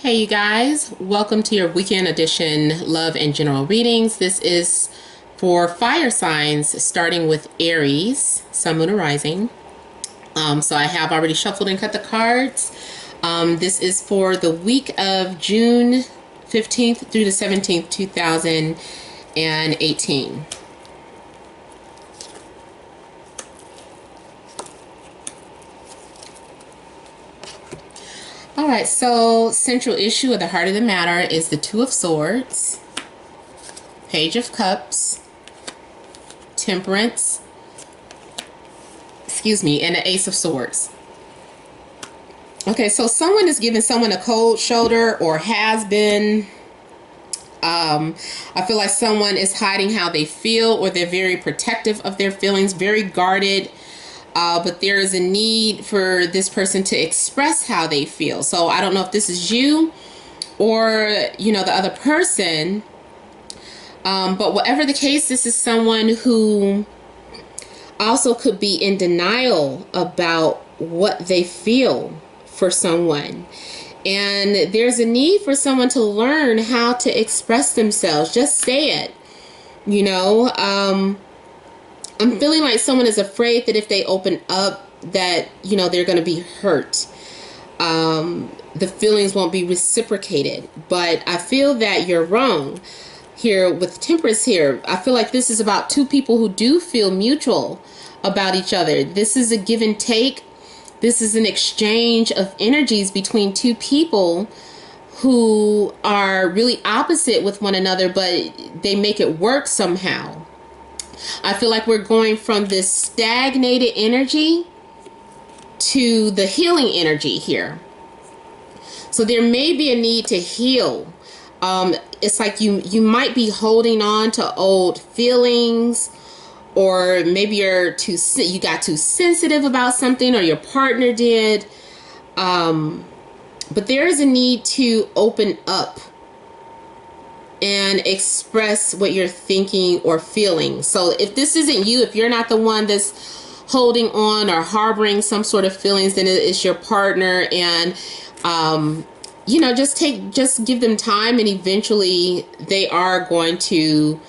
Hey you guys, welcome to your weekend edition love and general readings. This is for fire signs starting with Aries, Sun, Moon, and Rising. So I have already shuffled and cut the cards. This is for the week of June 15th through the 17th, 2018. All right, so central issue at the heart of the matter is the Two of Swords, Page of Cups, Temperance, and the Ace of Swords. Okay, so someone is giving someone a cold shoulder or has been. I feel like someone is hiding how they feel, or they're very protective of their feelings, very guarded. But there is a need for this person to express how they feel. So I don't know if this is you or, the other person. But whatever the case, this is someone who also could be in denial about what they feel for someone. And there's a need for someone to learn how to express themselves. Just say it, I'm feeling like someone is afraid that if they open up that, they're going to be hurt. The feelings won't be reciprocated. But I feel that you're wrong here with Temperance here. I feel like this is about two people who do feel mutual about each other. This is a give and take. This is an exchange of energies between two people who are really opposite with one another, but they make it work somehow. I feel like we're going from this stagnated energy to the healing energy here. So there may be a need to heal. It's like you might be holding on to old feelings, or maybe you got too sensitive about something, or your partner did. But there is a need to open up and express what you're thinking or feeling. So if this isn't you, if you're not the one that's holding on or harboring some sort of feelings, then it's your partner. And just give them time, and eventually they are going to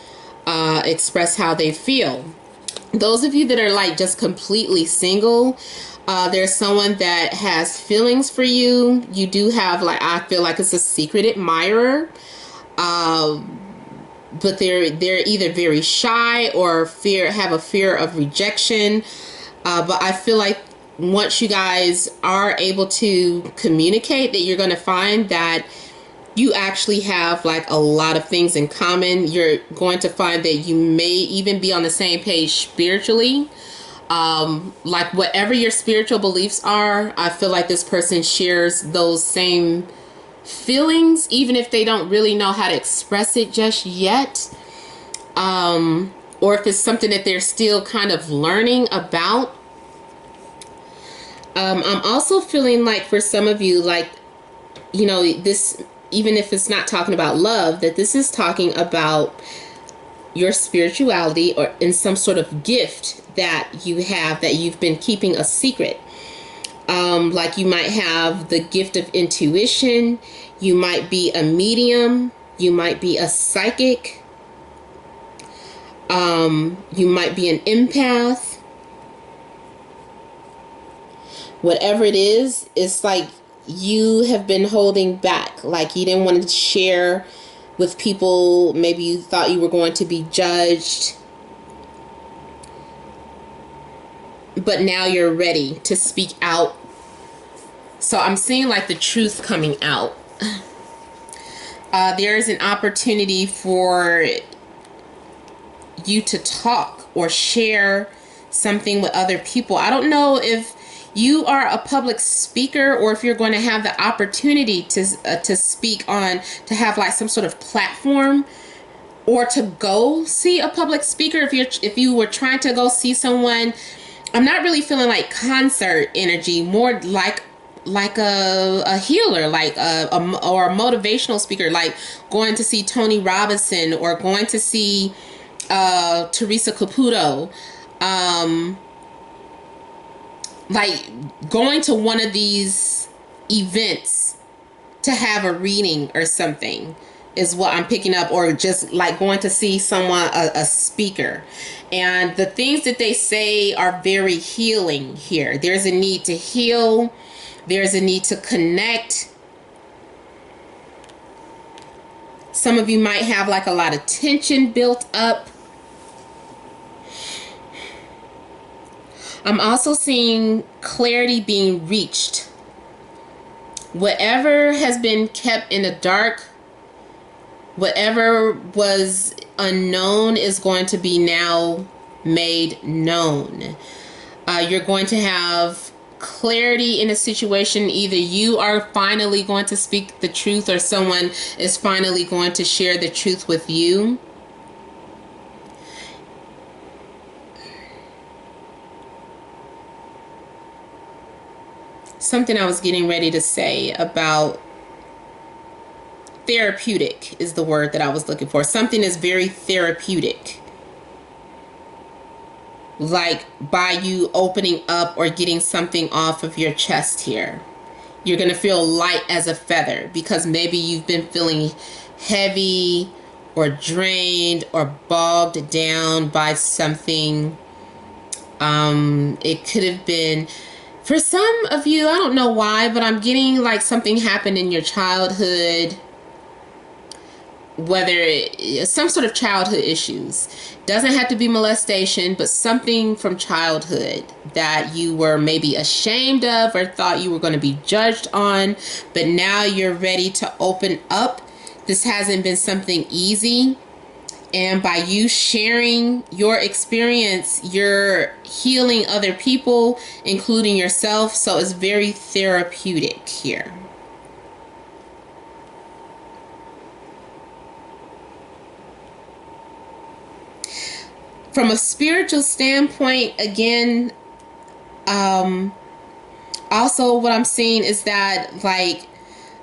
express how they feel. Those of you that are like just completely single, there's someone that has feelings for you. You do have, like, I feel like it's a secret admirer. But they're either very shy or have a fear of rejection. But I feel like once you guys are able to communicate, that you're going to find that you actually have like a lot of things in common. You're going to find that you may even be on the same page spiritually. Like whatever your spiritual beliefs are, I feel like this person shares those same feelings, even if they don't really know how to express it just yet. Or if it's something that they're still kind of learning about. I'm also feeling like for some of you, like, this, even if it's not talking about love, that this is talking about your spirituality or in some sort of gift that you have that you've been keeping a secret. Like you might have the gift of intuition. You might be a medium. You might be a psychic. You might be an empath. Whatever it is, it's like you have been holding back. Like you didn't want to share with people. Maybe you thought you were going to be judged. But now you're ready to speak out. So I'm seeing like the truth coming out. There is an opportunity for you to talk or share something with other people. I don't know if you are a public speaker or if you're going to have the opportunity to speak on, to have like some sort of platform, or to go see a public speaker. If you were trying to go see someone, I'm not really feeling like concert energy, more like a healer, like or a motivational speaker, like going to see Tony Robinson or going to see Teresa Caputo, like going to one of these events to have a reading or something is what I'm picking up, or just like going to see someone, a speaker. And the things that they say are very healing here. There's a need to heal. There's a need to connect. Some of you might have like a lot of tension built up. I'm also seeing clarity being reached. Whatever has been kept in the dark, whatever was unknown is going to be now made known. You're going to have clarity in a situation. Either you are finally going to speak the truth, or someone is finally going to share the truth with you. Something I was getting ready to say about therapeutic is the word that I was looking for. Something is very therapeutic. Like by you opening up or getting something off of your chest here. You're going to feel light as a feather, because maybe you've been feeling heavy or drained or bogged down by something. It could have been, for some of you, I don't know why, but I'm getting like something happened in your childhood, whether some sort of childhood issues. Doesn't have to be molestation, but something from childhood that you were maybe ashamed of or thought you were going to be judged on, but now you're ready to open up. This hasn't been something easy, and by you sharing your experience, you're healing other people, including yourself. So it's very therapeutic here. From a spiritual standpoint, again, also what I'm seeing is that, like,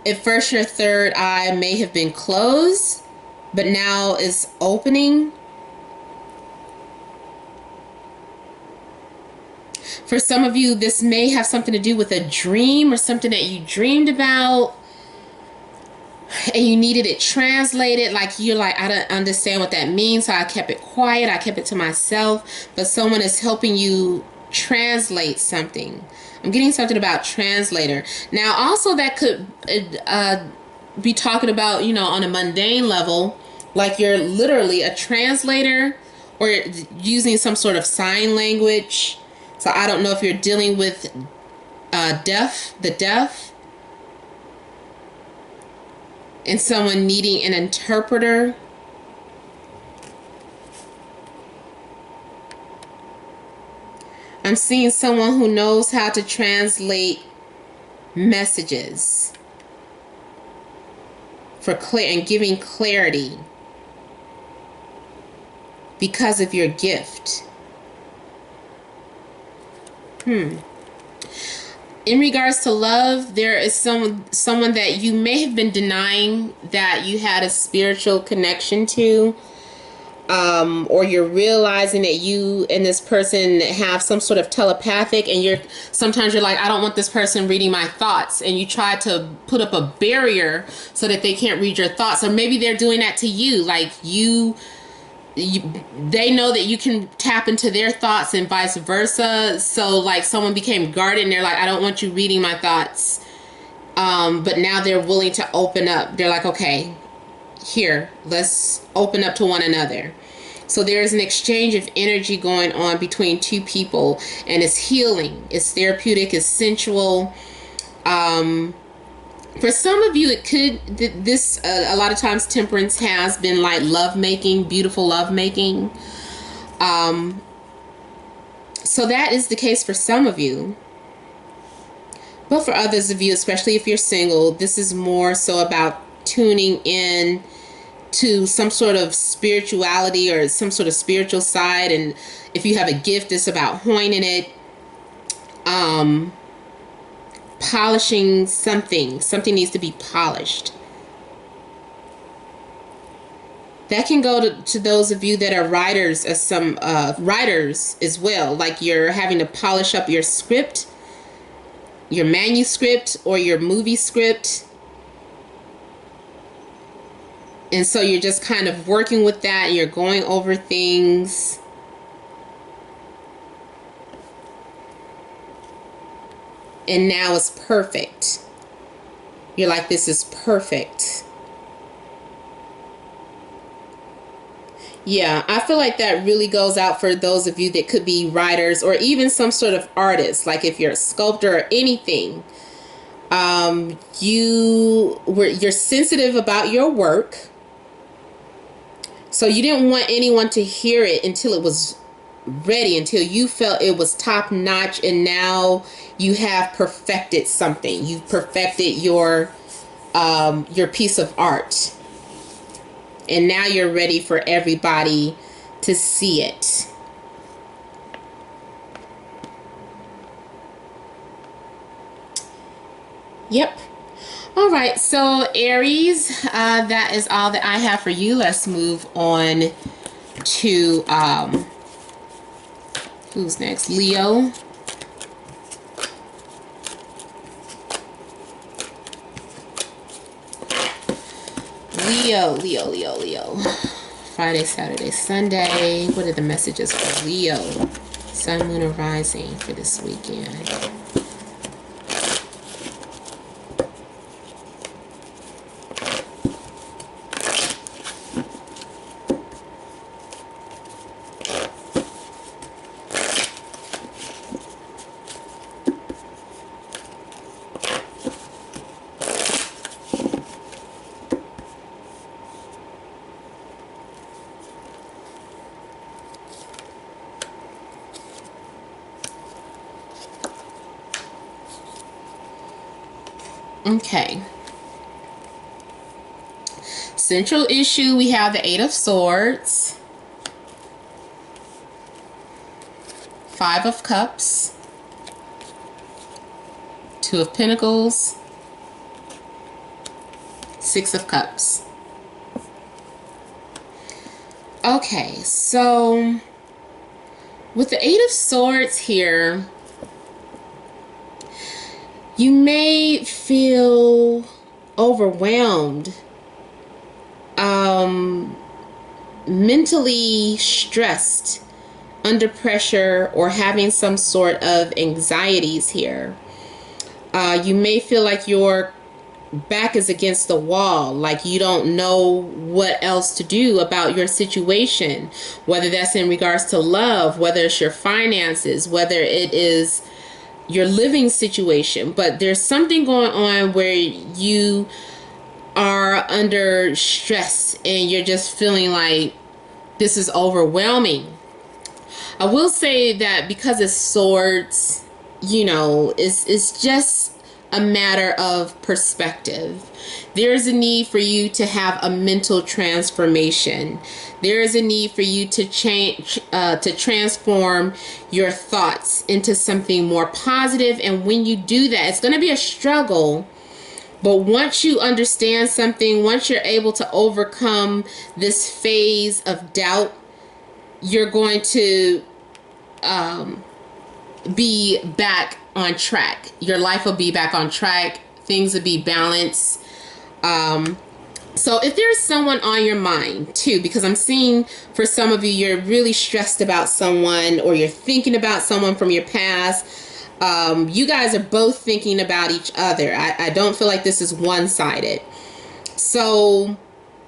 at first your third eye may have been closed, but now is opening. For some of you, this may have something to do with a dream or something that you dreamed about, and you needed it translated. Like, you're like, I don't understand what that means, so I kept it quiet, I kept it to myself. But someone is helping you translate something. I'm getting something about translator. Now also that could be talking about, you know, on a mundane level, like you're literally a translator or using some sort of sign language. So I don't know if you're dealing with the deaf, and someone needing an interpreter. I'm seeing someone who knows how to translate messages for clear and giving clarity because of your gift. In regards to love, there is someone that you may have been denying that you had a spiritual connection to, or you're realizing that you and this person have some sort of telepathic, and sometimes you're like, I don't want this person reading my thoughts, and you try to put up a barrier so that they can't read your thoughts. Or maybe they're doing that to you, like they know that you can tap into their thoughts and vice versa. So like someone became guarded and they're like, I don't want you reading my thoughts. But now they're willing to open up. They're like, okay, here, let's open up to one another. So there's an exchange of energy going on between two people, and it's healing, it's therapeutic, it's sensual. For some of you, it could, a lot of times temperance has been like lovemaking, beautiful lovemaking. So that is the case for some of you. But for others of you, especially if you're single, this is more so about tuning in to some sort of spirituality or some sort of spiritual side. And if you have a gift, it's about honing it. Polishing something needs to be polished. That can go to those of you that are writers, as some writers as well. Like you're having to polish up your script, your manuscript, or your movie script. And so you're just kind of working with that, and you're going over things. And now it's perfect. You're like, this is perfect. Yeah, I feel like that really goes out for those of you that could be writers or even some sort of artist. Like if you're a sculptor or anything, you're sensitive about your work. So you didn't want anyone to hear it until it was ready, until you felt it was top notch, and now you have perfected something. You've perfected your piece of art. And now you're ready for everybody to see it. Yep. All right. So Aries, that is all that I have for you. Let's move on to who's next? Leo. Leo. Friday, Saturday, Sunday. What are the messages for Leo? Sun, Moon, and Rising for this weekend. Okay. Central issue, we have the Eight of Swords, Five of Cups, Two of Pentacles, Six of Cups. Okay, so with the Eight of Swords here, you may feel overwhelmed, mentally stressed, under pressure, or having some sort of anxieties here. You may feel like your back is against the wall, like you don't know what else to do about your situation, whether that's in regards to love, whether it's your finances, whether it is your living situation. But there's something going on where you are under stress and you're just feeling like this is overwhelming. I will say that because it's swords, you know, it's just a matter of perspective. There's a need for you to have a mental transformation. There is a need for you to change, to transform your thoughts into something more positive. And when you do that, it's going to be a struggle. But once you understand something, once you're able to overcome this phase of doubt, you're going to be back on track. Your life will be back on track. Things will be balanced. So if there's someone on your mind too, because I'm seeing for some of you, you're really stressed about someone, or you're thinking about someone from your past. You guys are both thinking about each other. I don't feel like this is one-sided. So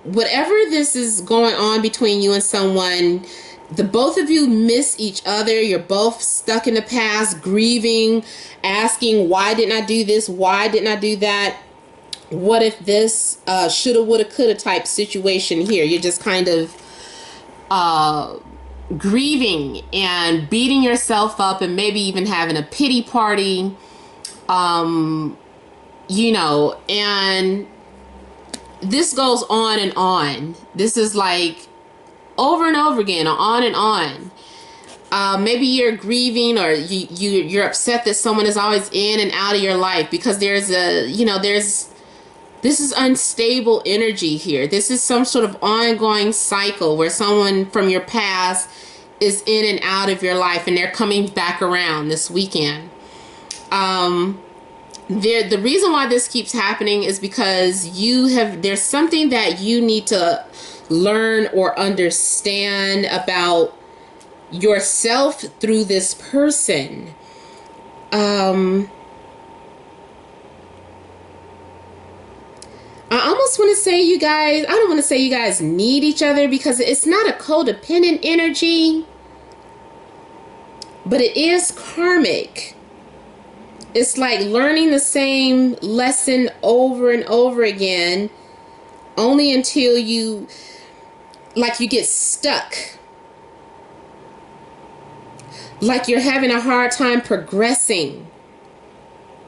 whatever this is going on between you and someone, the both of you miss each other. You're both stuck in the past, grieving, asking, why didn't I do this? Why didn't I do that? What if this, shoulda, woulda, coulda type situation here. You're just kind of grieving and beating yourself up, and maybe even having a pity party, you know, and this goes on and on. This is like over and over again, on and on. Maybe you're grieving, or you're upset that someone is always in and out of your life, because there's a, you know, this is unstable energy here. This is some sort of ongoing cycle where someone from your past is in and out of your life, and they're coming back around this weekend. The reason why this keeps happening is because there's something that you need to learn or understand about yourself through this person. I almost want to say you guys, I don't want to say you guys need each other, because it's not a codependent energy, but it is karmic. It's like learning the same lesson over and over again, only until you get stuck. Like you're having a hard time progressing,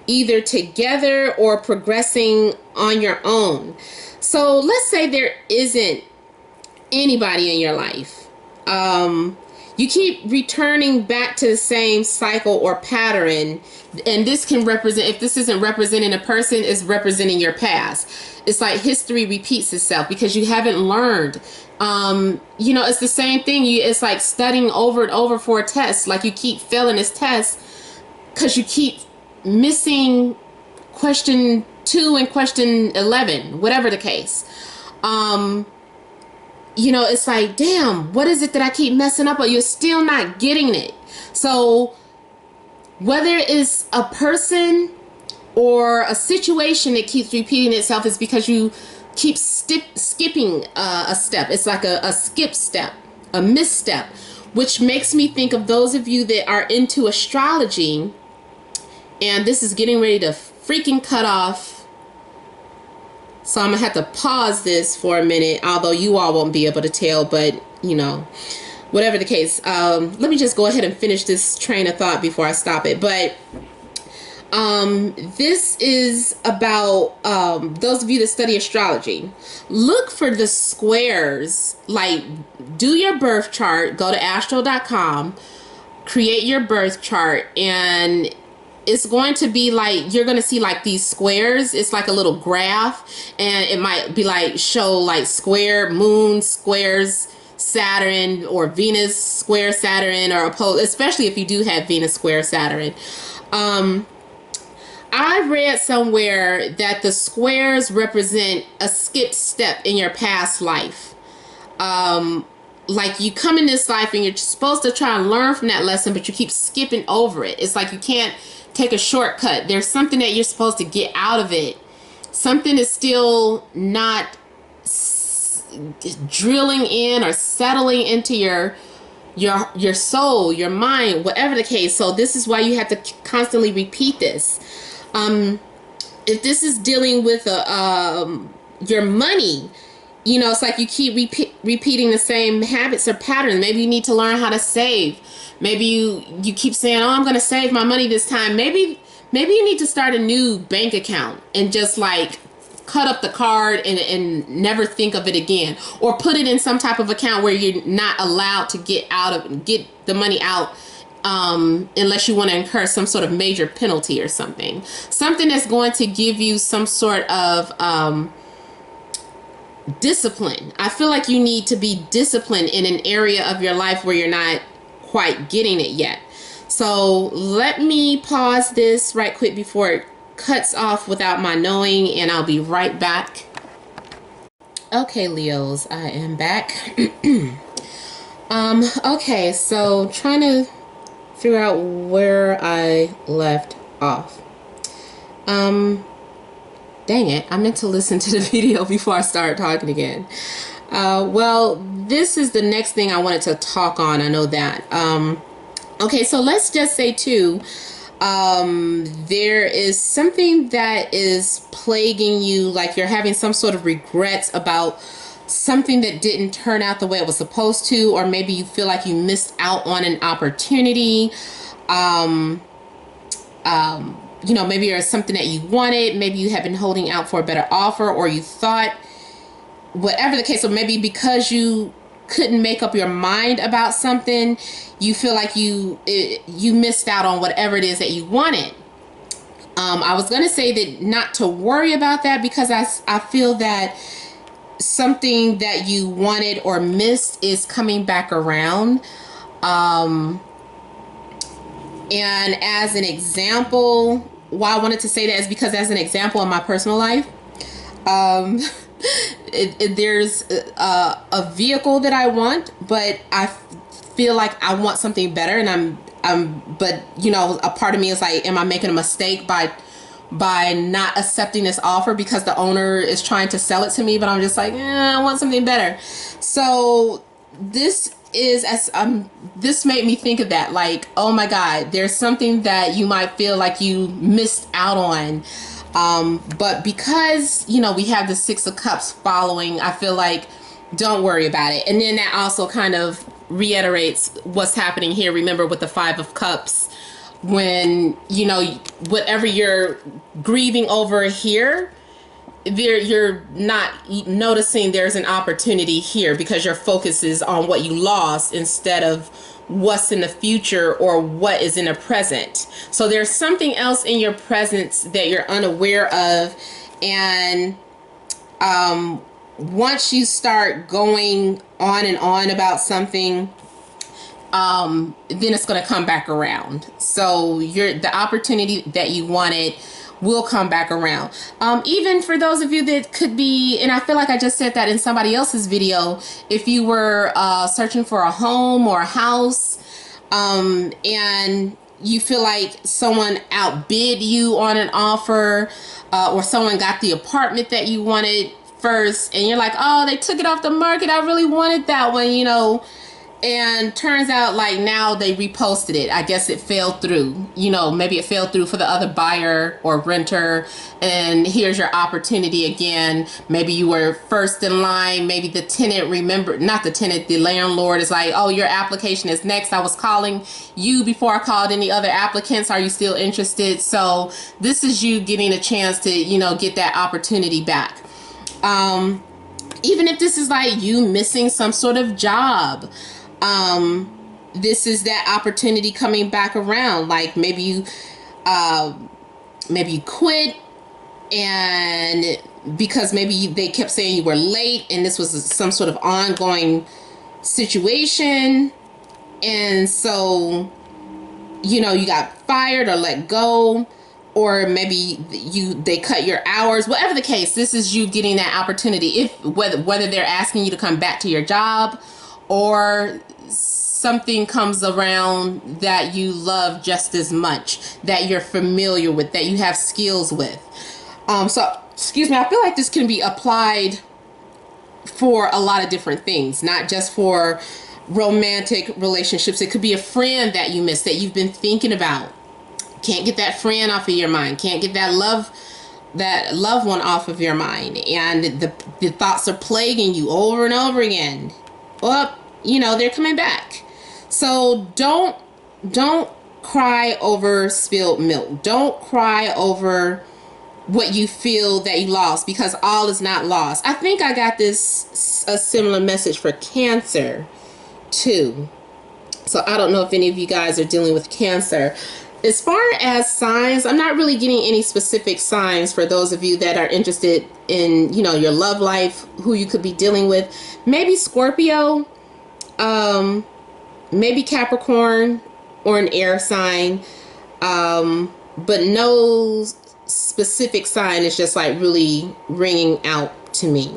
either together or progressing on your own. So let's say there isn't anybody in your life. You keep returning back to the same cycle or pattern, and this can represent, if this isn't representing a person, it's representing your past. It's like history repeats itself because you haven't learned. It's the same thing. It's like studying over and over for a test. Like you keep failing this test because you keep missing question 2 and question 11, whatever the case. It's like, damn, what is it that I keep messing up, but you're still not getting it. So whether it's a person or a situation that keeps repeating itself, is because you keep skipping a step. It's like a skip step, a misstep, which makes me think of those of you that are into astrology. And this is getting ready to freaking cut off. So I'm going to have to pause this for a minute, although you all won't be able to tell, but, whatever the case. Let me just go ahead and finish this train of thought before I stop it. But this is about those of you that study astrology. Look for the squares. Like, do your birth chart, go to astro.com, create your birth chart, and it's going to be like, you're going to see like these squares. It's like a little graph, and it might be like, show like square moon squares Saturn, or Venus square Saturn, or especially if you do have Venus square Saturn. I read somewhere that the squares represent a skip step in your past life. Like you come in this life and you're supposed to try and learn from that lesson, but you keep skipping over it. It's like you can't take a shortcut. There's something that you're supposed to get out of it. Something is still not drilling in or settling into your soul, your mind, whatever the case. So this is why you have to constantly repeat this. If this is dealing with your money, it's like you keep repeating the same habits or patterns. Maybe you need to learn how to save. Maybe you keep saying, oh, I'm going to save my money this time. Maybe you need to start a new bank account and just like cut up the card and never think of it again, or put it in some type of account where you're not allowed to get the money out unless you want to incur some sort of major penalty or something that's going to give you some sort of discipline. I feel like you need to be disciplined in an area of your life where you're not quite getting it yet. So let me pause this right quick before it cuts off without my knowing, and I'll be right back. Okay, Leos, I am back. Okay, so trying to figure out where I left off. Dang it, I meant to listen to the video before I started talking again. Well, this is the next thing I wanted to talk on. I know that. Okay, so let's just say too, there is something that is plaguing you, like you're having some sort of regrets about something that didn't turn out the way it was supposed to, or maybe you feel like you missed out on an opportunity. Maybe there's something that you wanted, maybe you have been holding out for a better offer, or you thought, whatever the case. So maybe because you couldn't make up your mind about something, you feel like you missed out on whatever it is that you wanted. I was going to say that not to worry about that, because I feel that something that you wanted or missed is coming back around. And as an example, why I wanted to say that is because as an example in my personal life, um, there's a vehicle that I want, but I feel like I want something better, and but you know, a part of me is like, am I making a mistake by not accepting this offer because the owner is trying to sell it to me? But I'm just like, I want something better. So this made me think of that, like, oh my God, there's something that you might feel like you missed out on. But because, you know, we have the Six of Cups following, I feel like don't worry about it. And then that also kind of reiterates what's happening here. Remember with the Five of Cups, when, you know, whatever you're grieving over here, you're not noticing there's an opportunity here because your focus is on what you lost instead of what's in the future or what is in the present. So there's something else in your presence that you're unaware of, and once you start going on and on about something, then it's going to come back around. So the opportunity that you wanted will come back around. Even for those of you that could be, and I feel like I just said that in somebody else's video, if you were searching for a home or a house, and you feel like someone outbid you on an offer, or someone got the apartment that you wanted first, and you're like, oh, they took it off the market, I really wanted that one, you know. And turns out like now they reposted it. I guess it fell through. You know, maybe it fell through for the other buyer or renter. And here's your opportunity again. Maybe you were first in line. Maybe the tenant not the tenant, the landlord is like, oh, your application is next. I was calling you before I called any other applicants. Are you still interested? So this is you getting a chance to, you know, get that opportunity back. Even if this is like you missing some sort of job, this is that opportunity coming back around. Like maybe you quit, and because maybe they kept saying you were late and this was some sort of ongoing situation, and so, you know, you got fired or let go, or maybe they cut your hours. Whatever the case, this is you getting that opportunity. Whether they're asking you to come back to your job, or something comes around that you love just as much, that you're familiar with, that you have skills with. So, excuse me, I feel like this can be applied for a lot of different things, not just for romantic relationships. It could be a friend that you miss, that you've been thinking about. Can't get that friend off of your mind. Can't get that loved one off of your mind. And the thoughts are plaguing you over and over again. Well, you know, they're coming back. So don't cry over spilled milk. Don't cry over what you feel that you lost, because all is not lost. I think I got a similar message for Cancer too. So I don't know if any of you guys are dealing with Cancer. As far as signs, I'm not really getting any specific signs for those of you that are interested in, you know, your love life, who you could be dealing with. Maybe Scorpio, maybe Capricorn or an air sign, but no specific sign is just like really ringing out to me.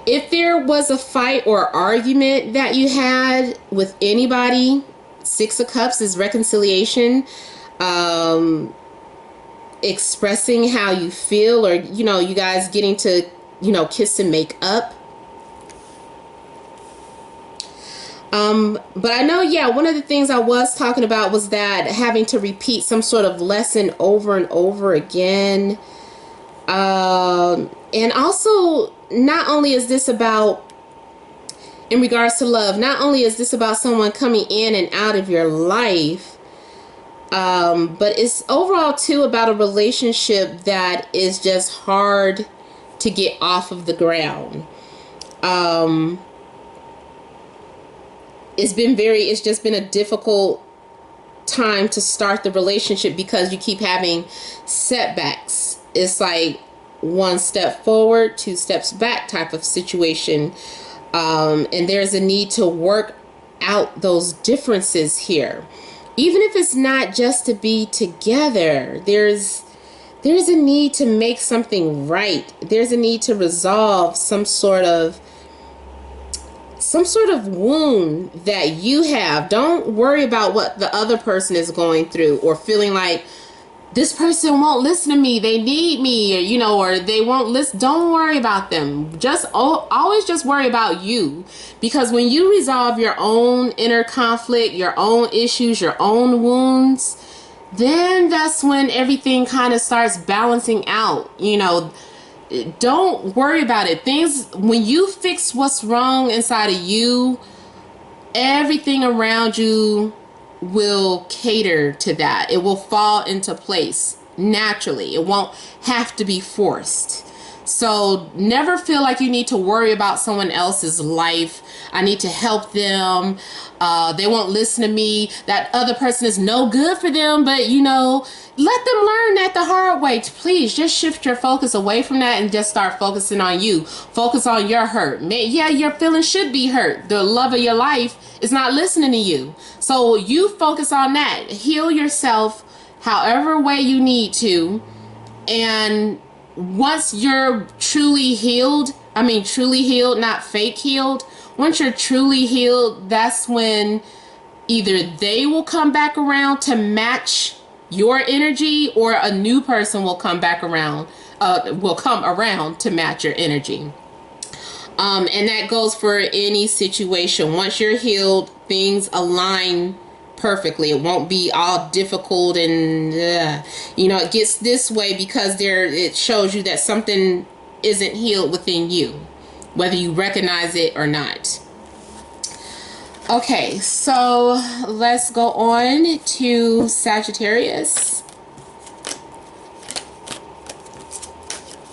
If there was a fight or argument that you had with anybody, Six of Cups is reconciliation, expressing how you feel, or, you know, you guys getting to, you know, kiss and make up. But I know, yeah, one of the things I was talking about was that having to repeat some sort of lesson over and over again. And also, not only is this about, in regards to love, not only is this about someone coming in and out of your life, but it's overall too about a relationship that is just hard to get off of the ground. It's just been a difficult time to start the relationship because you keep having setbacks. It's like one step forward, two steps back type of situation. And there's a need to work out those differences here. even if it's not just to be together, there's a need to make something right. There's a need to resolve some sort of wound that you have. Don't worry about what the other person is going through, or feeling like this person won't listen to me, they need me, or or they won't listen. Don't worry about them. Just always just worry about you, because when you resolve your own inner conflict, your own issues, your own wounds, then that's when everything kind of starts balancing out. Don't worry about it. Things, when you fix what's wrong inside of you, everything around you will cater to that. It will fall into place naturally. It won't have to be forced. So never feel like you need to worry about someone else's life. I need to help them. They won't listen to me. That other person is no good for them. But, let them learn that the hard way. Please just shift your focus away from that and just start focusing on you. Focus on your hurt. Yeah, your feelings should be hurt. The love of your life is not listening to you. So you focus on that. Heal yourself however way you need to. And once you're truly healed, not fake healed, once you're truly healed, that's when either they will come back around to match your energy, or a new person will come around to match your energy. And that goes for any situation. Once you're healed, things align perfectly. It won't be all difficult, and it gets this way because it shows you that something isn't healed within you, whether you recognize it or not. Okay, so let's go on to Sagittarius.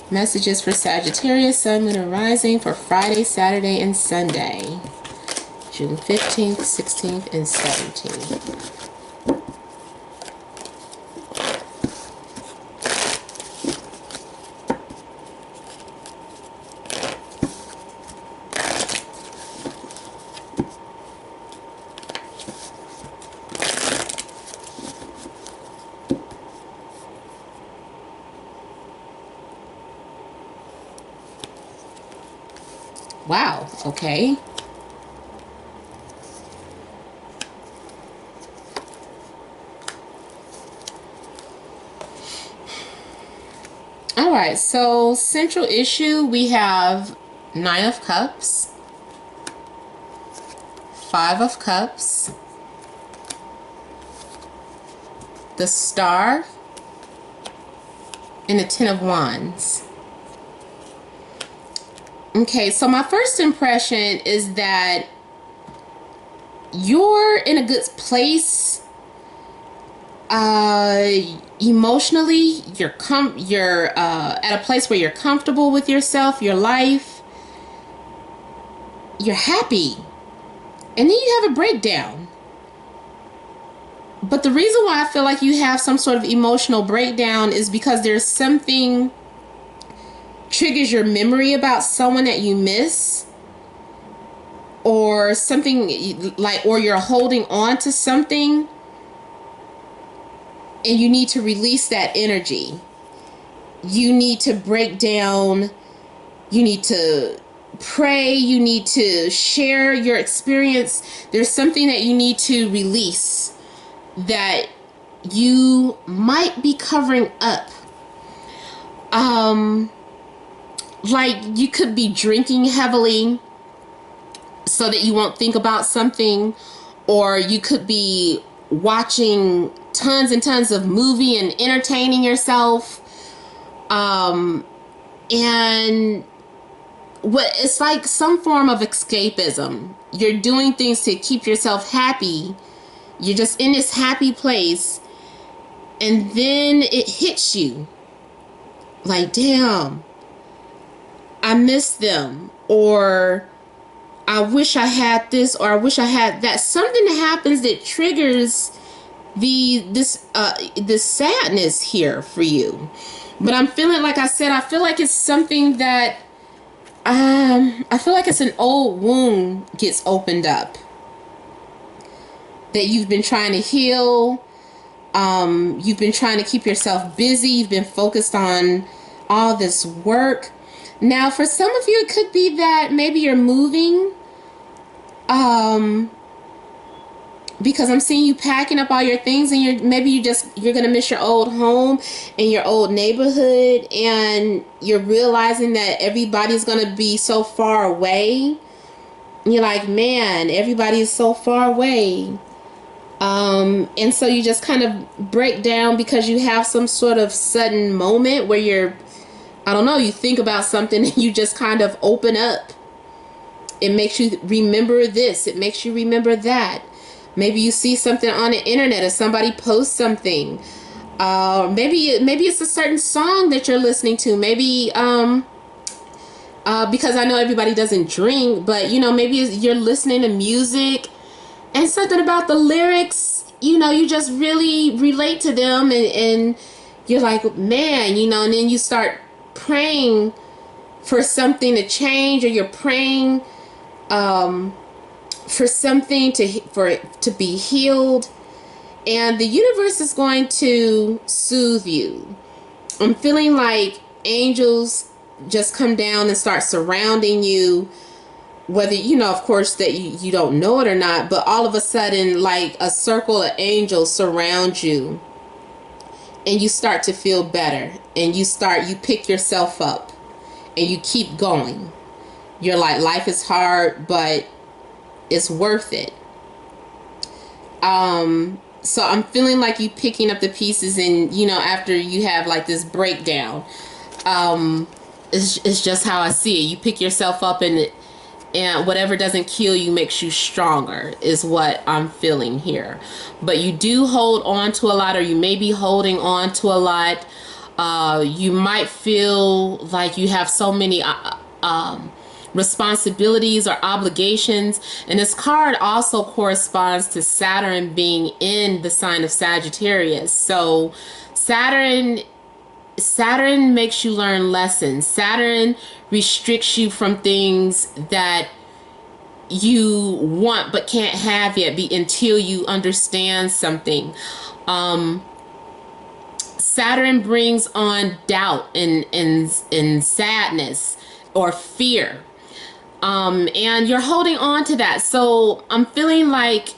Messages for Sagittarius, Sun, Moon, and Rising for Friday, Saturday, and Sunday, June 15th, 16th, and 17th. Wow, okay. All right, so central issue, we have 9 of Cups, 5 of Cups, the Star, and the 10 of Wands. Okay, so my first impression is that you're in a good place emotionally. You're at a place where you're comfortable with yourself, your life. You're happy. And then you have a breakdown. But the reason why I feel like you have some sort of emotional breakdown is because there's something triggers your memory about someone that you miss, or something or you're holding on to something and you need to release that energy. You need to break down, you need to pray, you need to share your experience. There's something that you need to release that you might be covering up. Like you could be drinking heavily so that you won't think about something, or you could be watching tons and tons of movie and entertaining yourself. And it's like some form of escapism. You're doing things to keep yourself happy. You're just in this happy place, and then it hits you like, damn, I miss them, or I wish I had this, or I wish I had that. Something that happens that triggers this sadness here for you. But I'm feeling, like I said, I feel like it's something that I feel like it's an old wound gets opened up. that you've been trying to heal. You've been trying to keep yourself busy. You've been focused on all this work. Now, for some of you, it could be that maybe you're moving. Because I'm seeing you packing up all your things, and you're gonna miss your old home and your old neighborhood, and you're realizing that everybody's gonna be so far away. And you're like, man, everybody is so far away. And so you just kind of break down because you have some sort of sudden moment where I don't know, you think about something and you just kind of open up. It makes you remember this. It makes you remember that. Maybe you see something on the internet or somebody posts something. Maybe it's a certain song that you're listening to. Maybe because I know everybody doesn't drink, but maybe you're listening to music and something about the lyrics, you just really relate to them, and you're like, man, and then you start praying for something to change, or you're praying for something to be healed, and the universe is going to soothe you. I'm feeling like angels just come down and start surrounding you, whether of course that you don't know it or not, but all of a sudden, like a circle of angels surround you, and you start to feel better, and you pick yourself up and you keep going. You're like, life is hard, but it's worth it. So I'm feeling like you picking up the pieces, and after you have like this breakdown, it's just how I see it. You pick yourself up, and whatever doesn't kill you makes you stronger, is what I'm feeling here. But you do hold on to a lot, or you may be holding on to a lot. You might feel like you have so many responsibilities or obligations. And this card also corresponds to Saturn being in the sign of Sagittarius. So Saturn makes you learn lessons. Saturn restricts you from things that you want but can't have yet until you understand something. Saturn brings on doubt and sadness or fear. And you're holding on to that. So I'm feeling like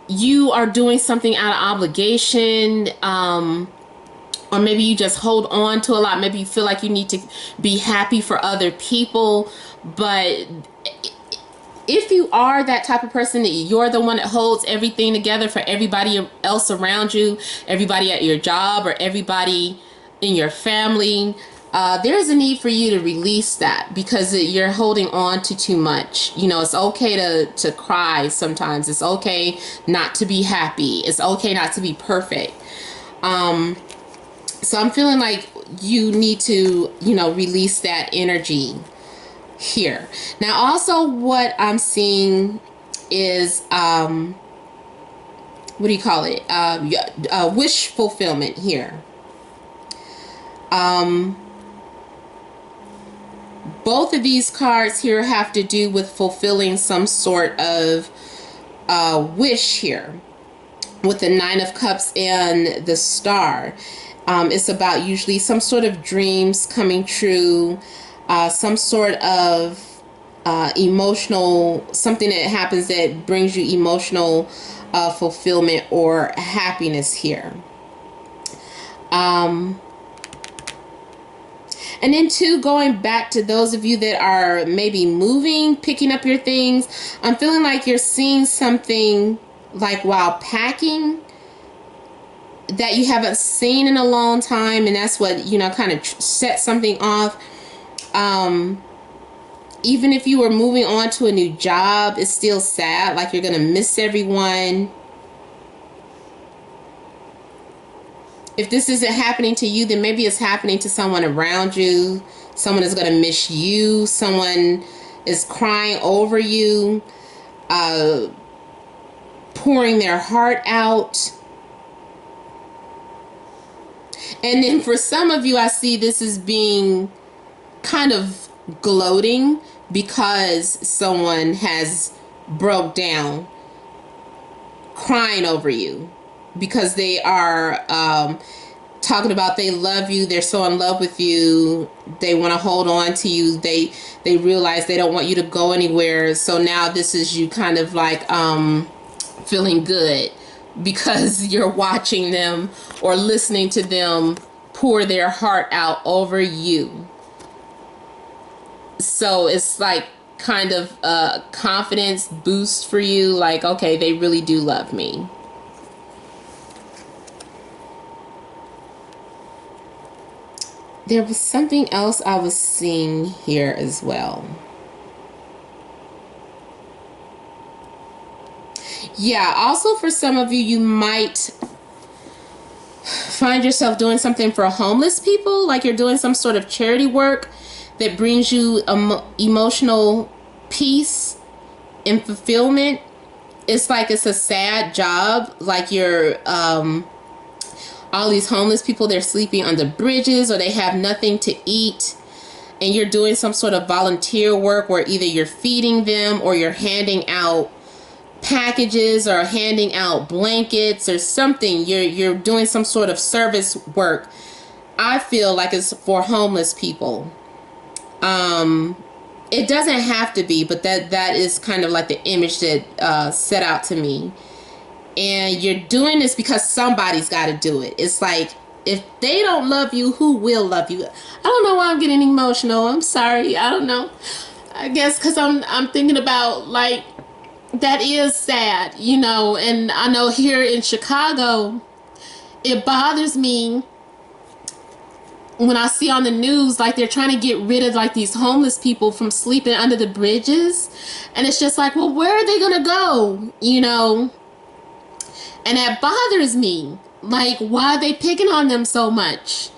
you are doing something out of obligation, or maybe you just hold on to a lot. Maybe you feel like you need to be happy for other people. But if you are that type of person, that you're the one that holds everything together for everybody else around you, everybody at your job, or everybody in your family, there's a need for you to release that, because you're holding on to too much. It's okay to cry sometimes. It's okay not to be happy. It's okay not to be perfect. So I'm feeling like you need to, release that energy here. Now, also what I'm seeing is, what do you call it? Wish fulfillment here. Both of these cards here have to do with fulfilling some sort of wish here, with the Nine of Cups and the Star. It's about usually some sort of dreams coming true, some sort of emotional, something that happens that brings you emotional fulfillment or happiness here. And then too, going back to those of you that are maybe moving, picking up your things, I'm feeling like you're seeing something like while packing that you haven't seen in a long time, and that's what, kind of set something off. Even if you were moving on to a new job, it's still sad, like you're gonna miss everyone. If this isn't happening to you, then maybe it's happening to someone around you. Someone is gonna miss you. Someone is crying over you, pouring their heart out. And then for some of you, I see this as being kind of gloating because someone has broke down, crying over you because they are talking about they love you, they're so in love with you, they want to hold on to you, they realize they don't want you to go anywhere. So now this is you kind of like feeling good because you're watching them or listening to them pour their heart out over you. So it's like kind of a confidence boost for you, like, okay, they really do love me. There was something else I was seeing here as well. Yeah, also for some of you, you might find yourself doing something for homeless people, like you're doing some sort of charity work that brings you emotional peace and fulfillment. It's like it's a sad job, like you're all these homeless people, they're sleeping under bridges or they have nothing to eat, and you're doing some sort of volunteer work where either you're feeding them or you're handing out packages or handing out blankets or something. You're doing some sort of service work. I feel like it's for homeless people. It doesn't have to be, but that is kind of like the image that set out to me. And you're doing this because somebody's got to do it. It's like, if they don't love you, who will love you? I don't know why I'm getting emotional. I'm sorry. I don't know. I guess because I'm thinking about, like, that is sad, you know. And I know here in Chicago, it bothers me when I see on the news, like, they're trying to get rid of, like, these homeless people from sleeping under the bridges. And it's just like, well, where are they going to go, you know? And that bothers me. Like, why are they picking on them so much?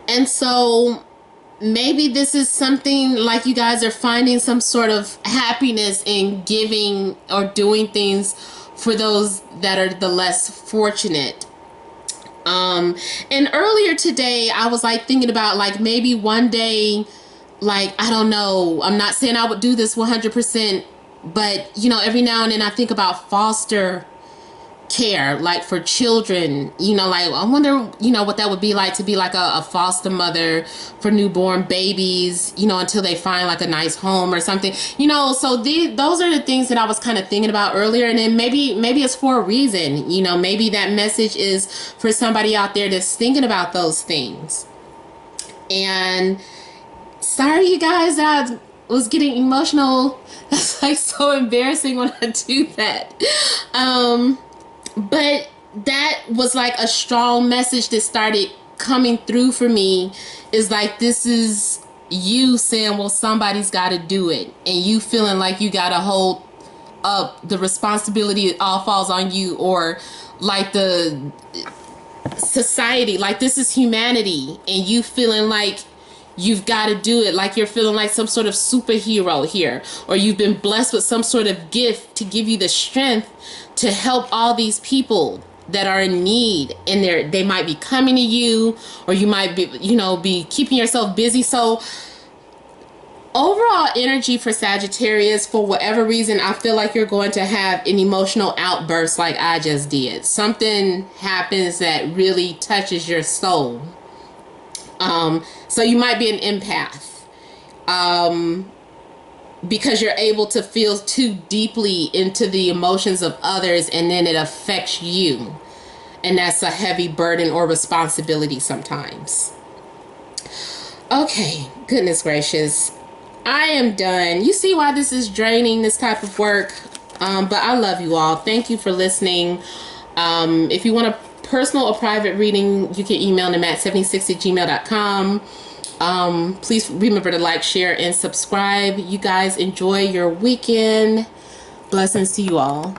And so maybe this is something like you guys are finding some sort of happiness in giving or doing things for those that are the less fortunate. And earlier today, I was like thinking about, like, maybe one day, like, I don't know, I'm not saying I would do this 100%, but, you know, every now and then I think about foster care, like for children, you know, like I wonder, you know, what that would be like to be like a foster mother for newborn babies, you know, until they find like a nice home or something, you know. So those are the things that I was kind of thinking about earlier. And then maybe it's for a reason, you know, maybe that message is for somebody out there that's thinking about those things. And sorry, you guys, I was getting emotional. That's like so embarrassing when I do that. But that was like a strong message that started coming through for me, is like, this is you saying, well, somebody's got to do it. And you feeling like you got to hold up the responsibility, it all falls on you, or like the society, like this is humanity, and you feeling like you've got to do it, like you're feeling like some sort of superhero here, or you've been blessed with some sort of gift to give you the strength to help all these people that are in need, and they might be coming to you, or you might be, you know, be keeping yourself busy. So overall energy for Sagittarius, for whatever reason, I feel like you're going to have an emotional outburst like I just did. Something happens that really touches your soul. So you might be an empath. Because you're able to feel too deeply into the emotions of others, and then it affects you. And that's a heavy burden or responsibility sometimes. Okay, goodness gracious. I am done. You see why this is draining, this type of work. But I love you all. Thank you for listening. If you want a personal or private reading, you can email them at 76@gmail.com. Please remember to like, share, and subscribe. You guys enjoy your weekend. Blessings to you all.